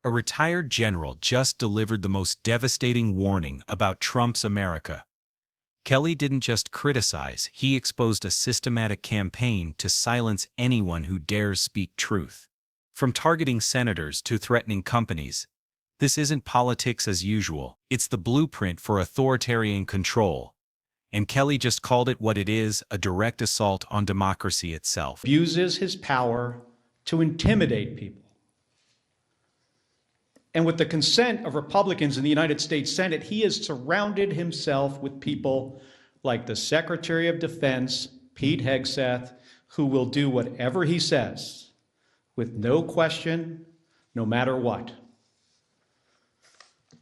A retired general just delivered the most devastating warning about Trump's America. Kelly didn't just criticize, he exposed a systematic campaign to silence anyone who dares speak truth. From targeting senators to threatening companies, this isn't politics as usual, it's the blueprint for authoritarian control. And Kelly just called it what it is, a direct assault on democracy itself. Uses his power to intimidate people. And with the consent of Republicans in the United States Senate, he has surrounded himself with people like the Secretary of Defense, Pete Hegseth, who will do whatever he says with no question, no matter what.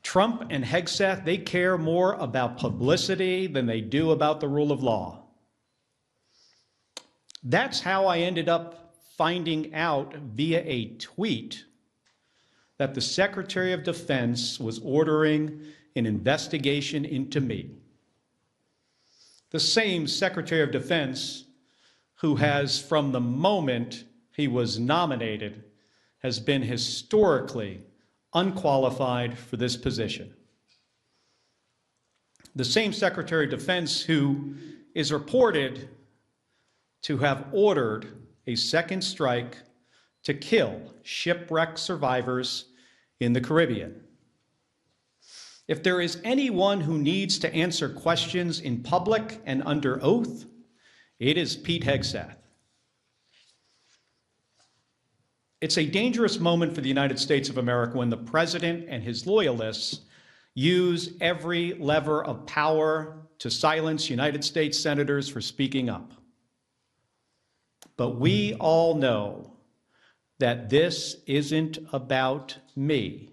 Trump and Hegseth, they care more about publicity than they do about the rule of law. That's how I ended up finding out via a tweet that the Secretary of Defense was ordering an investigation into me. The same Secretary of Defense who has, from the moment he was nominated, has been historically unqualified for this position. The same Secretary of Defense who is reported to have ordered a second strike to kill shipwreck survivors in the Caribbean. If there is anyone who needs to answer questions in public and under oath, it is Pete Hegseth. It's a dangerous moment for the United States of America when the president and his loyalists use every lever of power to silence United States senators for speaking up. But we all know that this isn't about me,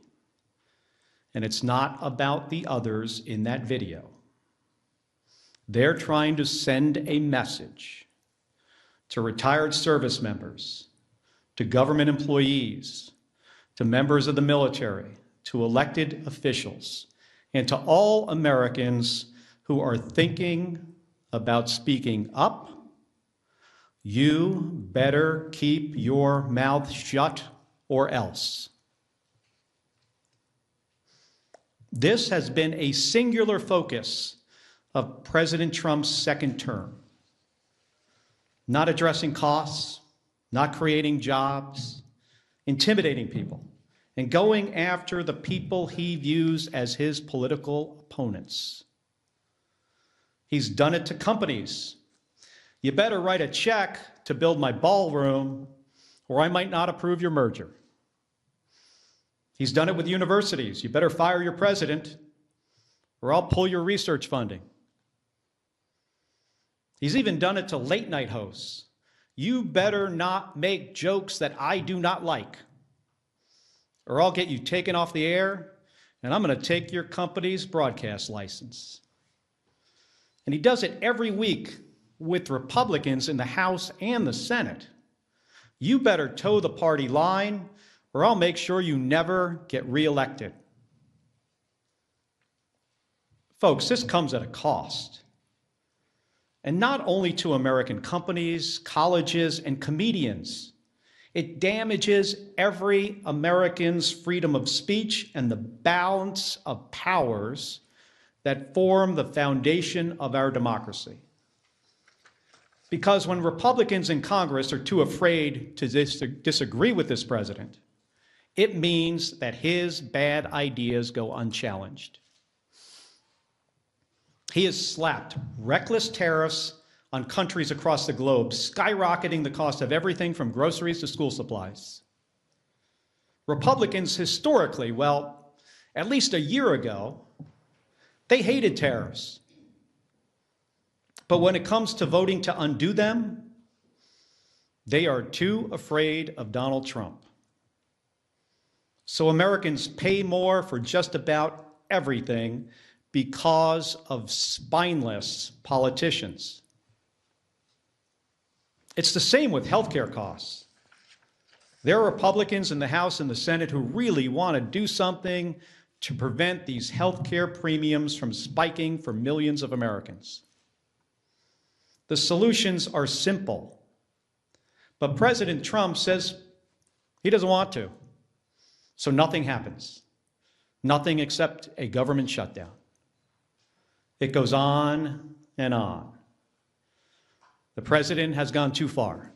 and it's not about the others in that video. They're trying to send a message to retired service members, to government employees, to members of the military, to elected officials, and to all Americans who are thinking about speaking up. You better keep your mouth shut or else. This has been a singular focus of President Trump's second term. Not addressing costs, not creating jobs, intimidating people, and going after the people he views as his political opponents. He's done it to companies. You better write a check to build my ballroom, or I might not approve your merger. He's done it with universities. You better fire your president, or I'll pull your research funding. He's even done it to late night hosts. You better not make jokes that I do not like, or I'll get you taken off the air, and I'm going to take your company's broadcast license. And he does it every week with Republicans in the House and the Senate. You better toe the party line, or I'll make sure you never get reelected. Folks, this comes at a cost. And not only to American companies, colleges, and comedians. It damages every American's freedom of speech and the balance of powers that form the foundation of our democracy. Because when Republicans in Congress are too afraid to disagree with this president, it means that his bad ideas go unchallenged. He has slapped reckless tariffs on countries across the globe, skyrocketing the cost of everything from groceries to school supplies. Republicans historically, well, at least a year ago, they hated tariffs. But when it comes to voting to undo them, they are too afraid of Donald Trump. So Americans pay more for just about everything because of spineless politicians. It's the same with healthcare costs. There are Republicans in the House and the Senate who really want to do something to prevent these healthcare premiums from spiking for millions of Americans. The solutions are simple, but President Trump says he doesn't want to. So nothing happens. Nothing except a government shutdown. It goes on and on. The president has gone too far.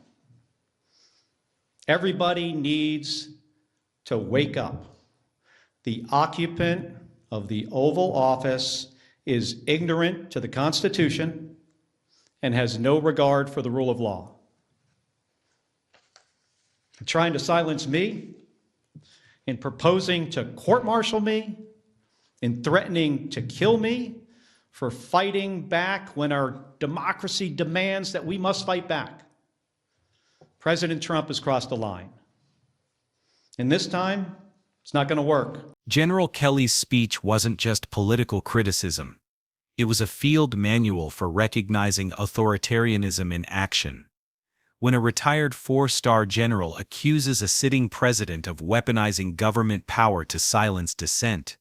Everybody needs to wake up. The occupant of the Oval Office is ignorant to the Constitution and has no regard for the rule of law. Trying to silence me, in proposing to court-martial me, in threatening to kill me for fighting back when our democracy demands that we must fight back. President Trump has crossed the line. And this time, it's not going to work. General Kelly's speech wasn't just political criticism. It was a field manual for recognizing authoritarianism in action. When a retired four-star general accuses a sitting president of weaponizing government power to silence dissent,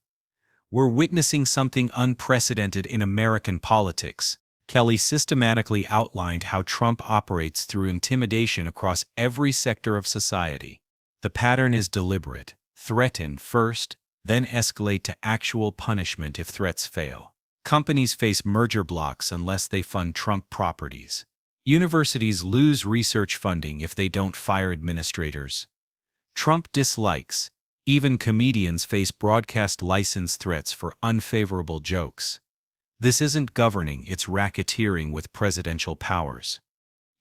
we're witnessing something unprecedented in American politics. Kelly systematically outlined how Trump operates through intimidation across every sector of society. The pattern is deliberate. Threaten first, then escalate to actual punishment if threats fail. Companies face merger blocks unless they fund Trump properties. Universities lose research funding if they don't fire administrators. Trump dislikes. Even comedians face broadcast license threats for unfavorable jokes. This isn't governing, it's racketeering with presidential powers.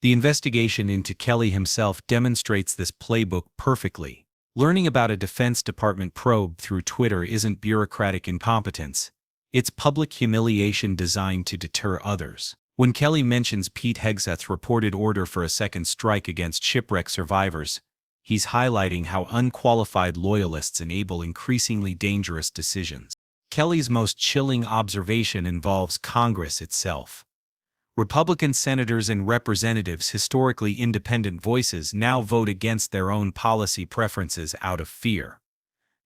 The investigation into Kelly himself demonstrates this playbook perfectly. Learning about a Defense Department probe through Twitter isn't bureaucratic incompetence. It's public humiliation designed to deter others. When Kelly mentions Pete Hegseth's reported order for a second strike against shipwreck survivors, he's highlighting how unqualified loyalists enable increasingly dangerous decisions. Kelly's most chilling observation involves Congress itself. Republican senators and representatives, historically independent voices, now vote against their own policy preferences out of fear.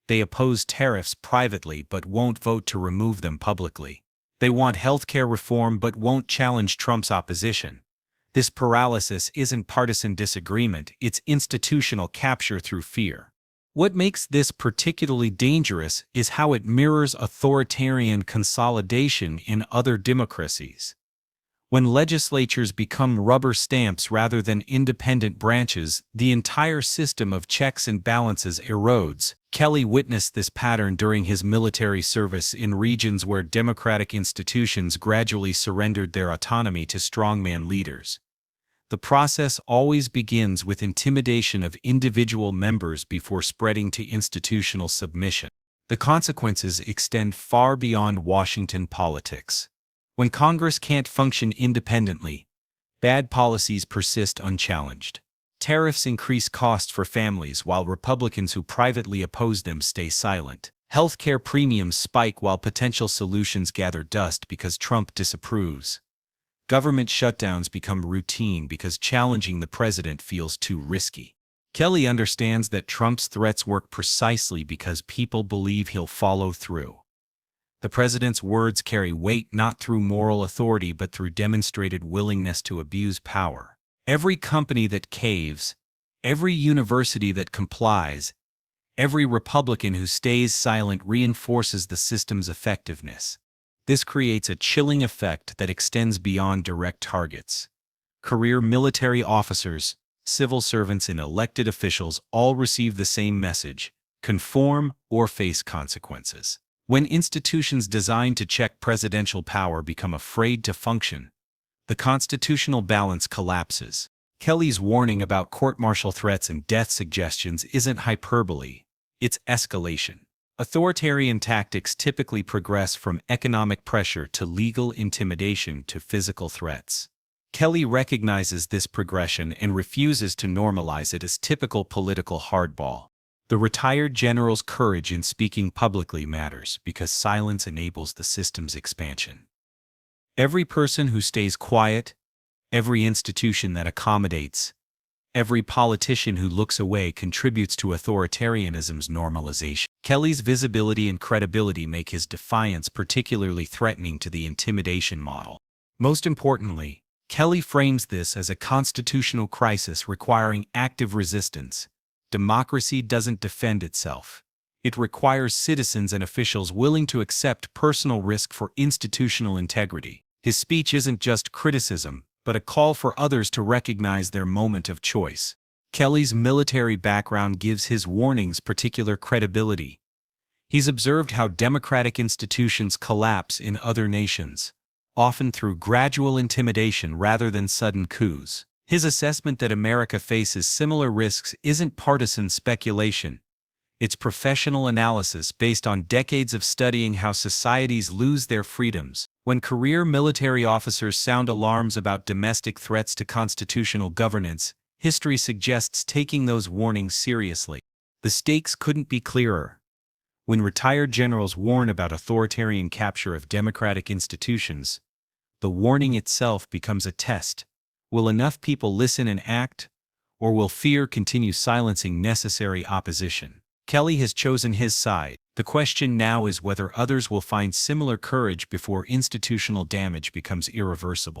They oppose tariffs privately but won't vote to remove them publicly. They want healthcare reform but won't challenge Trump's opposition. This paralysis isn't partisan disagreement, it's institutional capture through fear. What makes this particularly dangerous is how it mirrors authoritarian consolidation in other democracies. When legislatures become rubber stamps rather than independent branches, the entire system of checks and balances erodes. Kelly witnessed this pattern during his military service in regions where democratic institutions gradually surrendered their autonomy to strongman leaders. The process always begins with intimidation of individual members before spreading to institutional submission. The consequences extend far beyond Washington politics. When Congress can't function independently, bad policies persist unchallenged. Tariffs increase costs for families while Republicans who privately oppose them stay silent. Healthcare premiums spike while potential solutions gather dust because Trump disapproves. Government shutdowns become routine because challenging the president feels too risky. Kelly understands that Trump's threats work precisely because people believe he'll follow through. The president's words carry weight not through moral authority but through demonstrated willingness to abuse power. Every company that caves, every university that complies, every Republican who stays silent reinforces the system's effectiveness. This creates a chilling effect that extends beyond direct targets. Career military officers, civil servants, and elected officials all receive the same message: conform or face consequences. When institutions designed to check presidential power become afraid to function, the constitutional balance collapses. Kelly's warning about court-martial threats and death suggestions isn't hyperbole, it's escalation. Authoritarian tactics typically progress from economic pressure to legal intimidation to physical threats. Kelly recognizes this progression and refuses to normalize it as typical political hardball. The retired general's courage in speaking publicly matters because silence enables the system's expansion. Every person who stays quiet, every institution that accommodates, every politician who looks away contributes to authoritarianism's normalization. Kelly's visibility and credibility make his defiance particularly threatening to the intimidation model. Most importantly, Kelly frames this as a constitutional crisis requiring active resistance. Democracy doesn't defend itself. It requires citizens and officials willing to accept personal risk for institutional integrity. His speech isn't just criticism, but a call for others to recognize their moment of choice. Kelly's military background gives his warnings particular credibility. He's observed how democratic institutions collapse in other nations, often through gradual intimidation rather than sudden coups. His assessment that America faces similar risks isn't partisan speculation. It's professional analysis based on decades of studying how societies lose their freedoms. When career military officers sound alarms about domestic threats to constitutional governance, history suggests taking those warnings seriously. The stakes couldn't be clearer. When retired generals warn about authoritarian capture of democratic institutions, the warning itself becomes a test. Will enough people listen and act, or will fear continue silencing necessary opposition? Kelly has chosen his side. The question now is whether others will find similar courage before institutional damage becomes irreversible.